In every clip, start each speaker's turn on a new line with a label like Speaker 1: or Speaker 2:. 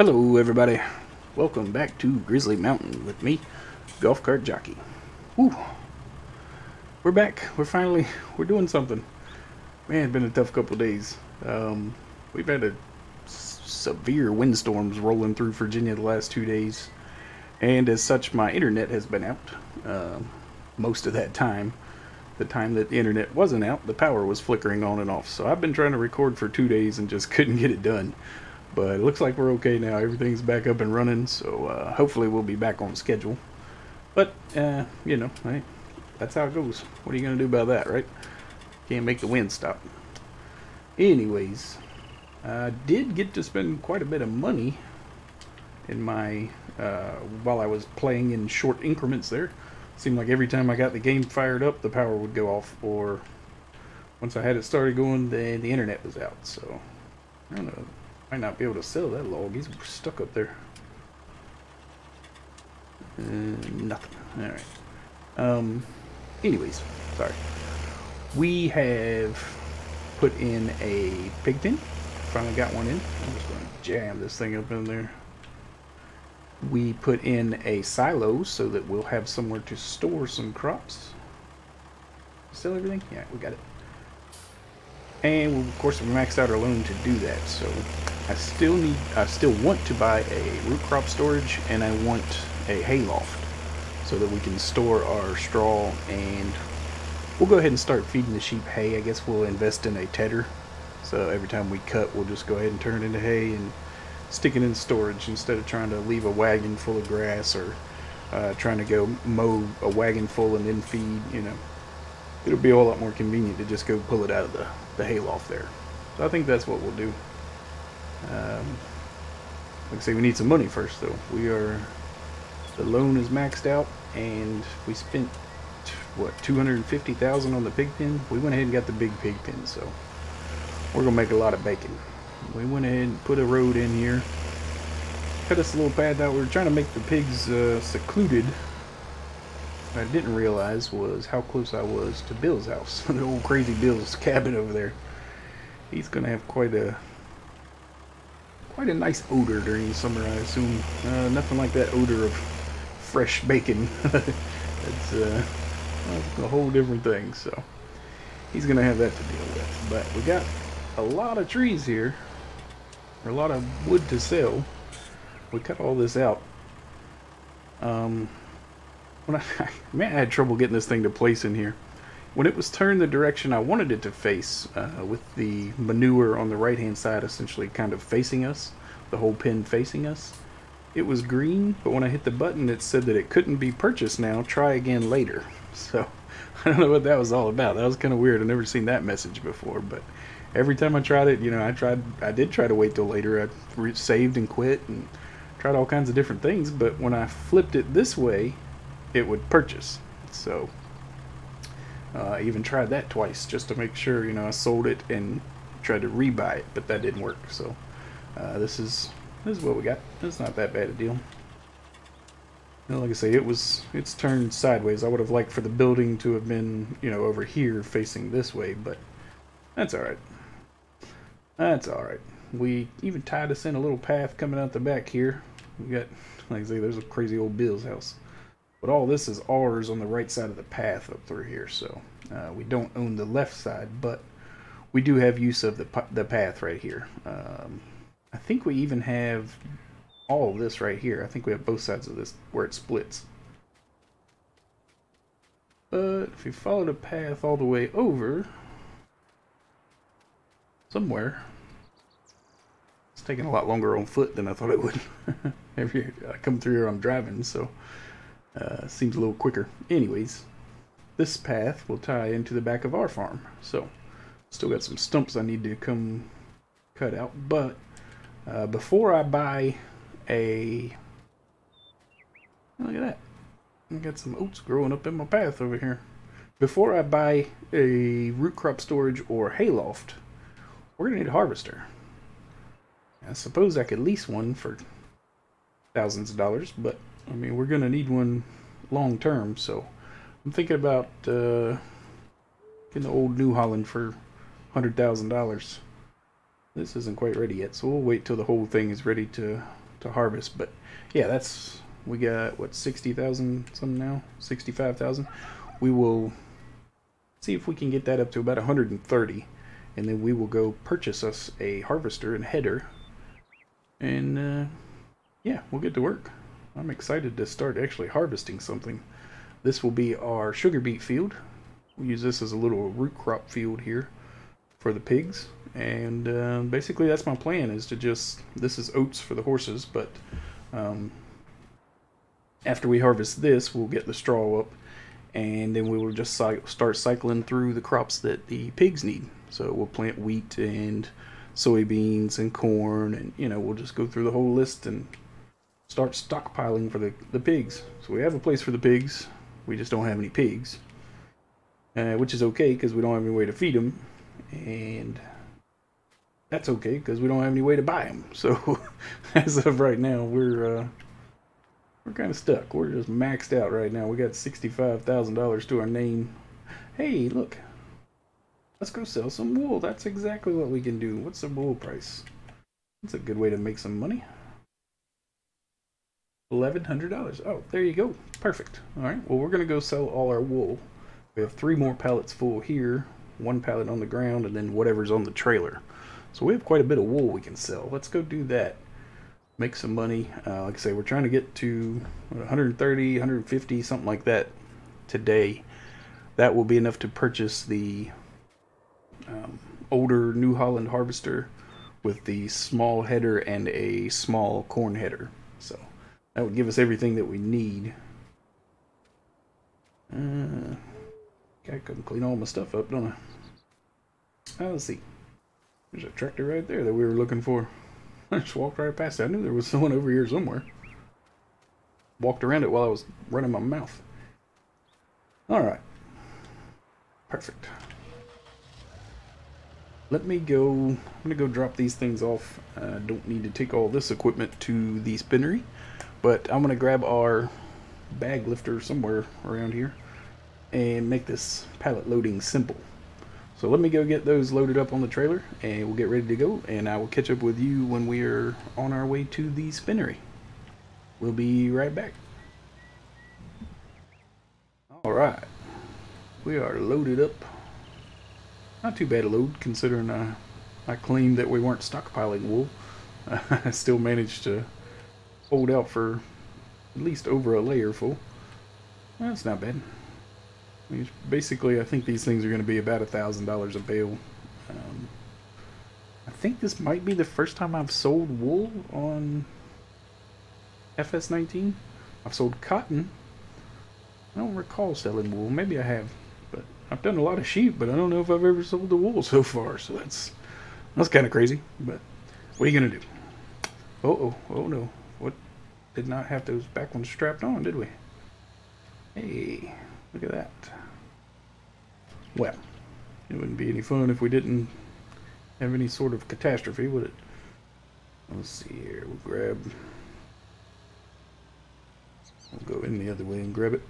Speaker 1: Hello everybody, welcome back to Grizzly Mountain with me, Golfcart Jockey. Woo. We're back, we're doing something. Man, it's been a tough couple days. We've had severe windstorms rolling through Virginia the last 2 days. And as such, my internet has been out most of that time. The time that the internet wasn't out, the power was flickering on and off. So I've been trying to record for 2 days and just couldn't get it done. But it looks like we're okay now. Everything's back up and running, so hopefully we'll be back on schedule. But, you know, right? That's how it goes. What are you going to do about that, right? Can't make the wind stop. Anyways, I did get to spend quite a bit of money in my, while I was playing in short increments there. Seemed like every time I got the game fired up, the power would go off, or once I had it started going, then the internet was out. So, I don't know. Might not be able to sell that log. He's stuck up there. Nothing. Alright. Anyways, sorry. We have put in a pig pen. Finally got one in. I'm just going to jam this thing up in there. We put in a silo so that we'll have somewhere to store some crops. Sell everything? Yeah, we got it. And of course we maxed out our loan to do that, so I still want to buy a root crop storage, and I want a hayloft so that we can store our straw, and we'll go ahead and start feeding the sheep hay. I guess we'll invest in a tedder, so every time we cut we'll just go ahead and turn it into hay and stick it in storage instead of trying to leave a wagon full of grass, or trying to go mow a wagon full and then feed, you know. It'll be a whole lot more convenient to just go pull it out of the hayloft there. So I think that's what we'll do. Like I say, we need some money first though. The loan is maxed out, and we spent what, $250,000 on the pig pen. We went ahead and got the big pig pen, so we're gonna make a lot of bacon. We went ahead and put a road in here, cut us a little path out. We were trying to make the pigs secluded. What I didn't realize was how close I was to Bill's house. The old crazy Bill's cabin over there. He's gonna have quite a nice odor during the summer, I assume. Nothing like that odor of fresh bacon. It's a whole different thing. So he's gonna have that to deal with. But we got a lot of trees here, or a lot of wood to sell. We cut all this out. Man, I had trouble getting this thing to place in here. When it was turned the direction I wanted it to face, with the manure on the right hand side essentially kind of facing us, the whole pen facing us, it was green, but when I hit the button it said that it couldn't be purchased now, try again later. So I don't know what that was all about. That was kind of weird. I've never seen that message before, but every time I tried it, you know, I did try to wait till later. I saved and quit and tried all kinds of different things, but when I flipped it this way, it would purchase. So I even tried that twice just to make sure, you know. I sold it and tried to rebuy it, but that didn't work. So this is what we got. It's not that bad a deal. And like I say, it's turned sideways. I would have liked for the building to have been, you know, over here facing this way, but that's all right. That's all right. We even tied us in a little path coming out the back here. We got, like I say, there's a crazy old Bill's house. But all this is ours on the right side of the path up through here, so we don't own the left side, but we do have use of the path right here. I think we even have all of this right here. I think we have both sides of this where it splits. But if you follow the path all the way over, somewhere, it's taking a lot longer on foot than I thought it would. Every I come through here, I'm driving, so seems a little quicker. Anyways, this path will tie into the back of our farm. So, still got some stumps I need to come cut out. But before I buy a... Look at that. I got some oats growing up in my path over here. Before I buy a root crop storage or hayloft, we're going to need a harvester. I suppose I could lease one for thousands of dollars, but I mean, we're going to need one long term, so I'm thinking about getting the old New Holland for $100,000. This isn't quite ready yet, so we'll wait till the whole thing is ready to to harvest. But yeah, we got what, 60,000 something now, 65,000. We will see if we can get that up to about 130, and then we will go purchase us a harvester and header, and yeah, we'll get to work. I'm excited to start actually harvesting something. This will be our sugar beet field. We use this as a little root crop field here for the pigs, and basically that's my plan, is to just, this is oats for the horses, but after we harvest this, we'll get the straw up, and then we will just start cycling through the crops that the pigs need. So we'll plant wheat and soybeans and corn, and you know, we'll just go through the whole list and start stockpiling for the pigs. So we have a place for the pigs, we just don't have any pigs, which is okay because we don't have any way to feed them, and that's okay because we don't have any way to buy them. So as of right now, we're kind of stuck. We're just maxed out right now. We got $65,000 to our name. Hey, look. Let's go sell some wool. That's exactly what we can do. What's the wool price? That's a good way to make some money. $1,100. Oh, there you go. Perfect. All right. Well, we're going to go sell all our wool. We have 3 more pallets full here, 1 pallet on the ground, and then whatever's on the trailer. So we have quite a bit of wool we can sell. Let's go do that. Make some money. Like I say, we're trying to get to 130, 150, something like that today. That will be enough to purchase the older New Holland harvester with the small header and a small corn header. So that would give us everything that we need. I couldn't clean all my stuff up, don't I? Let's see. There's a tractor right there that we were looking for. I just walked right past it. I knew there was someone over here somewhere. Walked around it while I was running my mouth. Alright. Perfect. Let me go. I'm going to go drop these things off. I don't need to take all this equipment to the spinnery, but I'm going to grab our bag lifter somewhere around here and make this pallet loading simple. So let me go get those loaded up on the trailer, and we'll get ready to go, and I will catch up with you when we are on our way to the spinnery. We'll be right back. Alright, we are loaded up. Not too bad a load, considering I claimed that we weren't stockpiling wool. I still managed to hold out for at least over a layer full. That's not bad. Basically, I think these things are going to be about $1,000 a bale. I think this might be the first time I've sold wool on FS19. I've sold cotton. I don't recall selling wool. Maybe I have, but I've done a lot of sheep, but I don't know if I've ever sold the wool so far. So that's kind of crazy. But what are you going to do? Oh no! What? Did not have those back ones strapped on, did we? Hey, look at that. Well, it wouldn't be any fun if we didn't have any sort of catastrophe, would it? Let's see here. We'll go in the other way and grab it.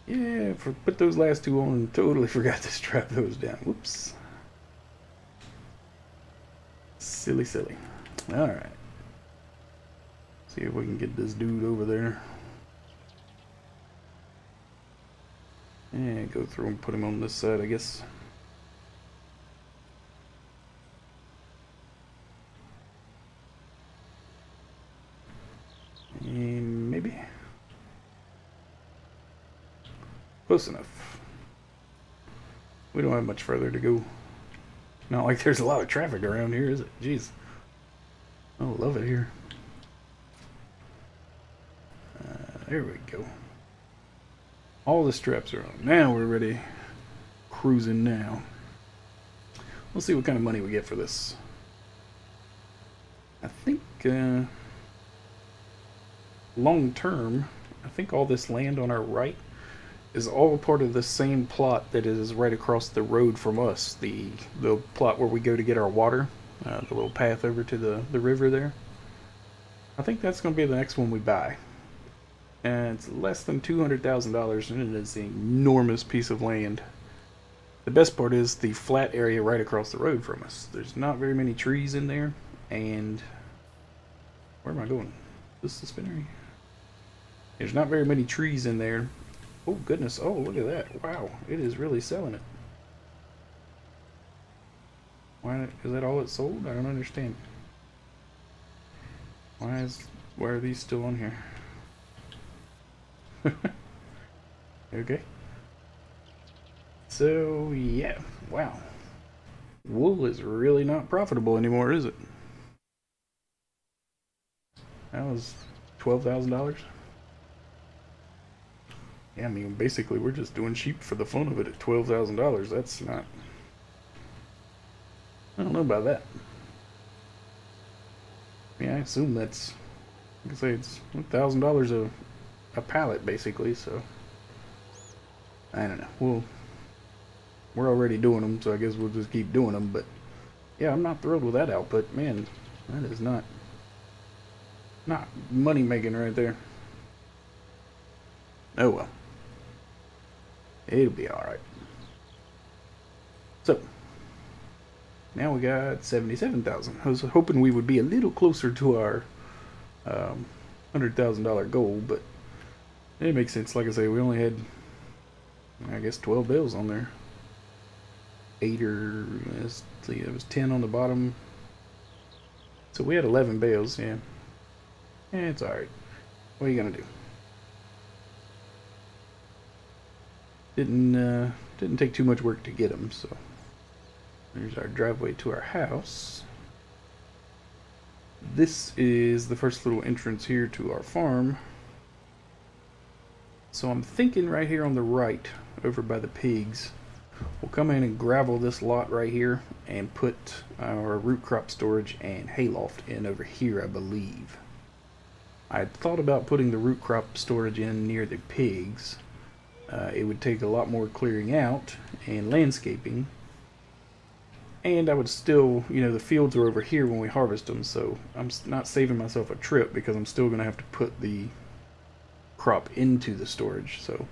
Speaker 1: Yeah, put those last 2 on and totally forgot to strap those down. Whoops. Silly. Alright. See if we can get this dude over there. And go through and put him on this side, I guess. And maybe. Close enough. We don't have much further to go. Not like there's a lot of traffic around here, is it? Jeez. I love it here. There we go. All the straps are on. Now we're ready. Cruising now. We'll see what kind of money we get for this. I think long term, I think all this land on our right is all part of the same plot that is right across the road from us. The plot where we go to get our water. The little path over to the river there. I think that's going to be the next one we buy. And it's less than $200,000, and it is an enormous piece of land The best part is the flat area right across the road from us. There's not very many trees in there, and where am I going? This is the spinnery. There's not very many trees in there. Oh goodness, oh look at that. Wow, it is really selling it. Why is that all it sold? I don't understand. Why are these still on here? Okay. So yeah, wow. Wool is really not profitable anymore, is it? That was $12,000. Yeah, I mean, basically we're just doing sheep for the fun of it at $12,000. That's not... I don't know about that. Yeah, I assume that's... like I say, it's $1,000 a pallet, basically, so... I don't know. We're already doing them, so I guess we'll just keep doing them, but... yeah, I'm not thrilled with that output. Man, that is not money making right there. Oh well. It'll be alright. So, now we got 77,000. I was hoping we would be a little closer to our $100,000 goal, but it makes sense. Like I say, we only had, I guess, 12 bales on there. 8 or, let's see, it was 10 on the bottom. So we had 11 bales, yeah. Yeah, it's alright. What are you gonna do? Didn't take too much work to get them, so there's our driveway to our house. This is the first little entrance here to our farm. So I'm thinking right here on the right, over by the pigs, we'll come in and gravel this lot right here and put our root crop storage and hayloft in over here, I believe. I had thought about putting the root crop storage in near the pigs. It would take a lot more clearing out and landscaping, and I would still, you know, the fields are over here when we harvest them, so I'm not saving myself a trip because I'm still going to have to put the crop into the storage. So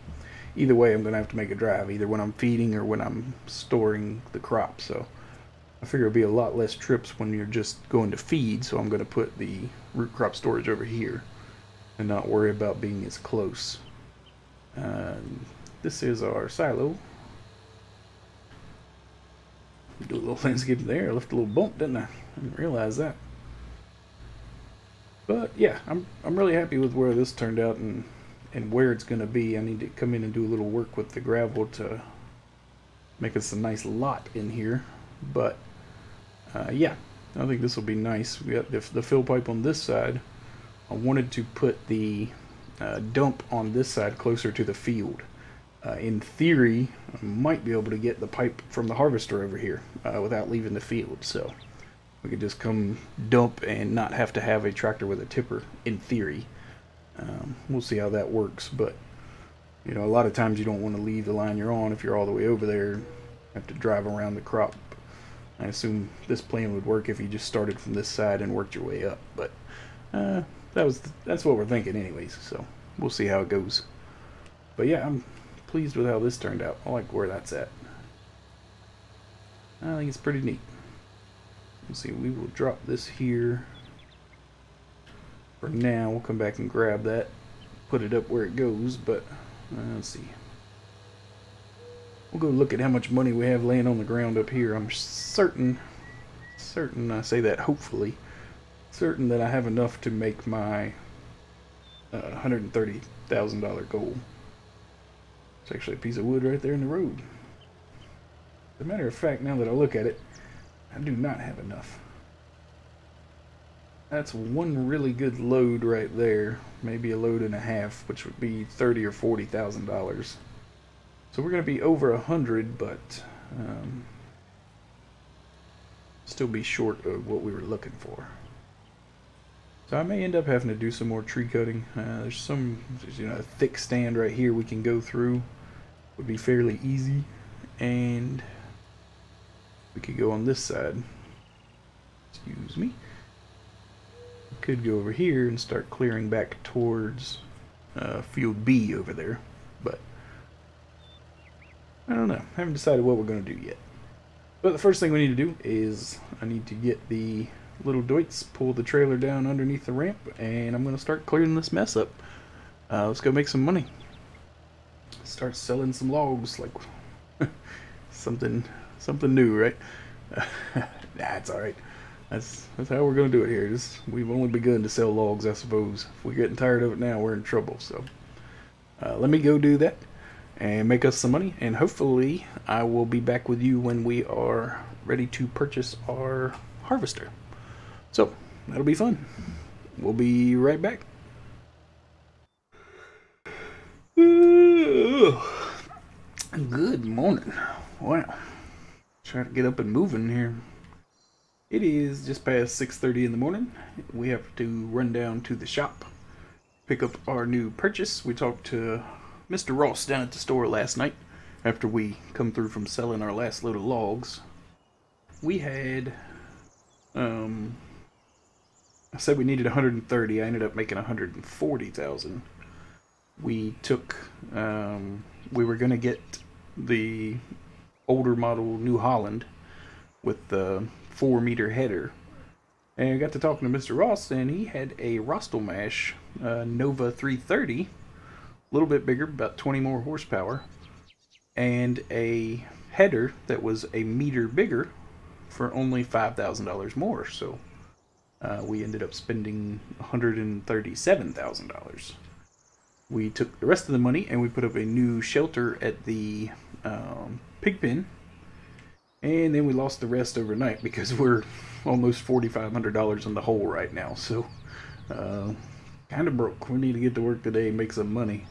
Speaker 1: either way, I'm going to have to make a drive, either when I'm feeding or when I'm storing the crop. So I figure it'll be a lot less trips when you're just going to feed, so I'm going to put the root crop storage over here and not worry about being as close. This is our silo. Do a little landscape there. I left a little bump, didn't I? I didn't realize that. But yeah, I'm really happy with where this turned out and where it's going to be. I need to come in and do a little work with the gravel to make us a nice lot in here. But yeah, I think this will be nice. We got the fill pipe on this side. I wanted to put the dump on this side closer to the field. In theory, I might be able to get the pipe from the harvester over here without leaving the field, so we could just come dump and not have to have a tractor with a tipper, in theory. We'll see how that works, but you know, a lot of times you don't want to leave the line you're on if you're all the way over there, have to drive around the crop. I assume this plan would work if you just started from this side and worked your way up, but that's what we're thinking anyways, so we'll see how it goes. But yeah, I'm pleased with how this turned out. I like where that's at. I think it's pretty neat. Let's see, we will drop this here for now. We'll come back and grab that, put it up where it goes, but let's see. We'll go look at how much money we have laying on the ground up here. I'm certain, I say that hopefully, certain that I have enough to make my $130,000 goal. It's actually a piece of wood right there in the road. As a matter of fact, now that I look at it, I do not have enough. That's one really good load right there, maybe a load and a half, which would be $30,000 or $40,000. So we're going to be over 100, but still be short of what we were looking for. So I may end up having to do some more tree cutting. There's some, you know, a thick stand right here we can go through. Would be fairly easy, and we could go on this side. Excuse me. We could go over here and start clearing back towards field B over there, but I don't know. I haven't decided what we're going to do yet. But the first thing we need to do is I need to get the little DEUTZ, pull the trailer down underneath the ramp, and I'm going to start clearing this mess up. Let's go make some money. Start selling some logs, like something new, right? That's all right. That's how we're going to do it here. We've only begun to sell logs, I suppose. If we're getting tired of it now, we're in trouble. So let me go do that and make us some money, and hopefully I will be back with you when we are ready to purchase our harvester. So that'll be fun. We'll be right back. Good morning. Wow. Trying to get up and moving here. It is just past 6:30 in the morning. We have to run down to the shop, pick up our new purchase. We talked to Mr. Ross down at the store last night after we come through from selling our last load of logs. We had, I said we needed 130. I ended up making 140,000. We took, we were going to get the older model New Holland with the 4-meter header. And I got to talking to Mr. Ross, and he had a Rostelmash Nova 330, a little bit bigger, about 20 more horsepower, and a header that was a meter bigger for only $5,000 more. So we ended up spending $137,000. We took the rest of the money and we put up a new shelter at the pig pen, and then we lost the rest overnight because we're almost $4,500 in the hole right now. So kind of broke. We need to get to work today and make some money,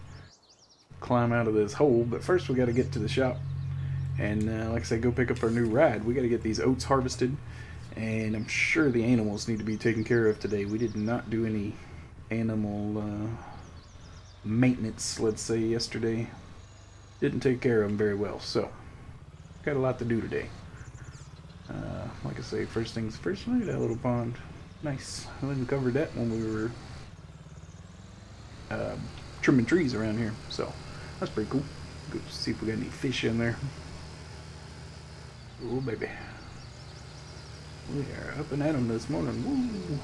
Speaker 1: climb out of this hole. But first we got to get to the shop and like I said, go pick up our new ride. We got to get these oats harvested, and I'm sure the animals need to be taken care of today. We did not do any animal maintenance, let's say, yesterday. Didn't take care of them very well, so got a lot to do today. Like I say, first things first. Look at that little pond. Nice. I didn't cover that when we were trimming trees around here, so that's pretty cool. Go see if we got any fish in there. Oh baby, we are up and at them this morning. Woo.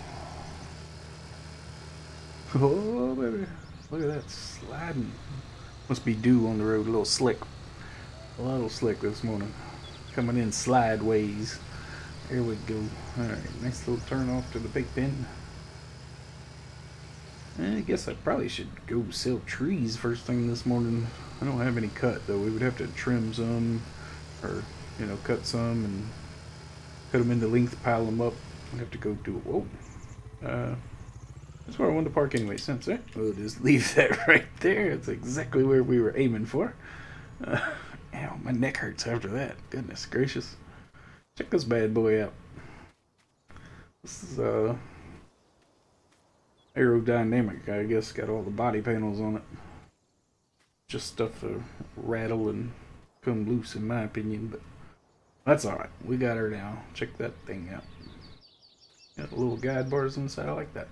Speaker 1: Oh baby, look at that sliding. Must be dew on the road. A little slick this morning. Coming in slideways. There we go. Alright, nice little turn off to the pig pen. I guess I probably should go sell trees first thing this morning. I don't have any cut though. We would have to trim some, or cut some and cut them into length, pile them up. I'd have to go do it. Whoa. That's where I wanted to park anyway, since we'll just leave that right there. That's exactly where we were aiming for. Ow, my neck hurts after that. Goodness gracious. Check this bad boy out. This is aerodynamic, I guess. Got all the body panels on it. Just stuff to rattle and come loose in my opinion, but that's alright. We got her now. Check that thing out. Got the little guide bars on the side. I like that.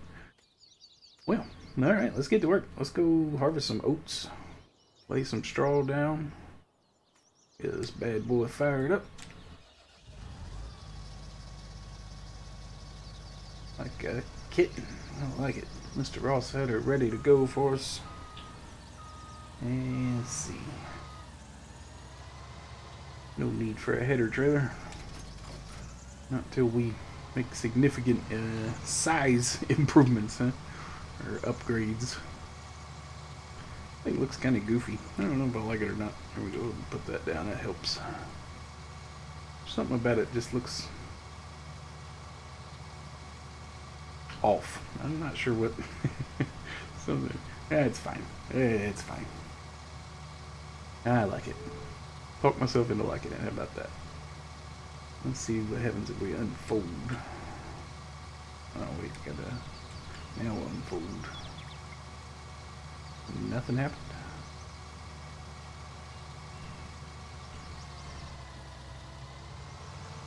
Speaker 1: Well, alright, let's get to work. Let's go harvest some oats. Lay some straw down. Get this bad boy fired up. Like a kitten. I like it. Mr. Ross had her ready to go for us. And let's see. No need for a header trailer. Not until we make significant size improvements, huh? Or upgrades. I think it looks kind of goofy. I don't know if I like it or not. There we go. Put that down. That helps. Something about it just looks off. I'm not sure what. Something. Yeah, it's fine. It's fine. I like it. Talk myself into liking it. How about that? Let's see what happens if we unfold. Oh wait, gotta now unfold. Nothing happened.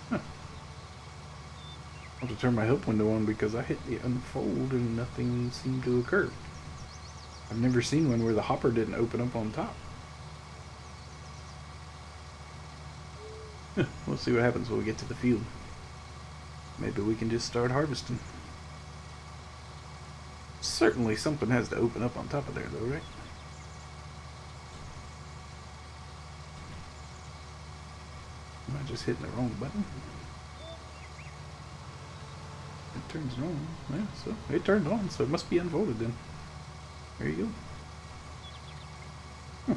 Speaker 1: Huh. I'll have to turn my help window on because I hit the unfold and nothing seemed to occur. I've never seen one where the hopper didn't open up on top. We'll see what happens when we get to the field. Maybe we can just start harvesting. Certainly something has to open up on top of there though, right? Am I just hitting the wrong button? It turns it on. Yeah, so it turned on, so it must be unfolded then. There you go.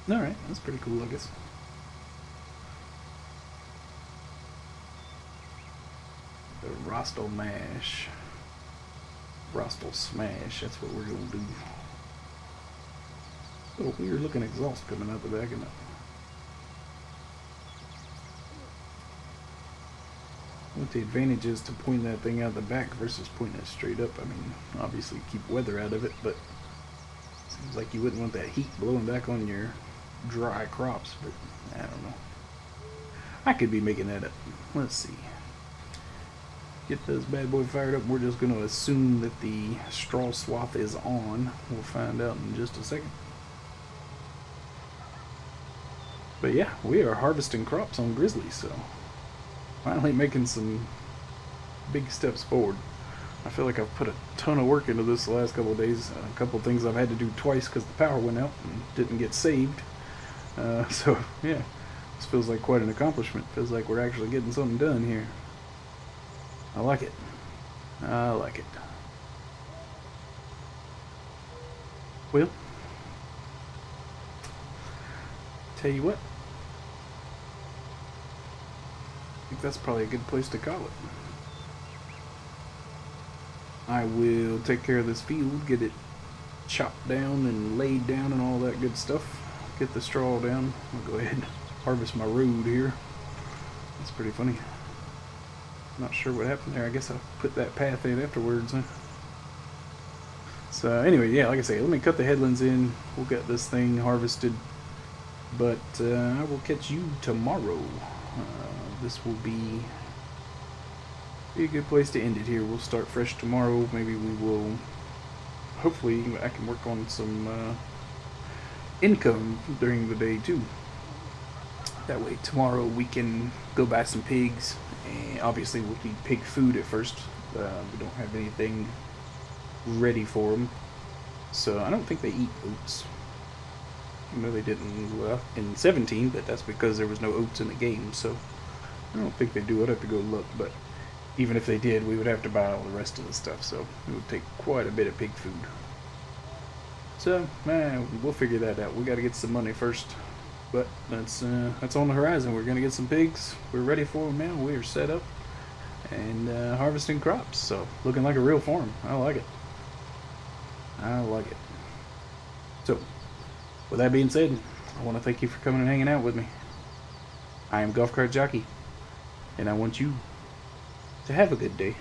Speaker 1: Alright, that's pretty cool, I guess. The Rostel mash. Rostel smash, that's what we're gonna do. Oh, weird looking exhaust coming out the back of that. What the advantage is to point that thing out the back versus pointing it straight up. I mean, obviously keep weather out of it, but seems like you wouldn't want that heat blowing back on your dry crops, but I don't know. I could be making that up. Let's see. Get this bad boy fired up. We're just going to assume that the straw swath is on. We'll find out in just a second. But yeah, we are harvesting crops on Grizzly, so finally making some big steps forward. I feel like I've put a ton of work into this the last couple of days. A couple of things I've had to do twice because the power went out and didn't get saved. So yeah, this feels like quite an accomplishment. Feels like we're actually getting something done here. I like it. I like it. Well, tell you what, I think that's probably a good place to call it. I will take care of this field, get it chopped down and laid down and all that good stuff. Get the straw down. I'll go ahead and harvest my road here. That's pretty funny. Not sure what happened there. I guess I'll put that path in afterwards, huh? So anyway, yeah, like I say, let me cut the headlands in. We'll get this thing harvested. But I will catch you tomorrow. This will be a good place to end it here. We'll start fresh tomorrow. Maybe we will, hopefully I can work on some income during the day too. That way tomorrow we can go buy some pigs, and obviously we'll need pig food at first. We don't have anything ready for them, so I don't think they eat oats. I know they didn't in 17, but that's because there was no oats in the game, so I don't think they do. I'd have to go look, but even if they did, we would have to buy all the rest of the stuff, so it would take quite a bit of pig food. So, we'll figure that out. We got to get some money first, but that's on the horizon. We're gonna get some pigs. We're ready for them now. We are set up and harvesting crops. So, looking like a real farm. I like it. I like it. So, with that being said, I want to thank you for coming and hanging out with me. I am Golfcart Jockey, and I want you to have a good day.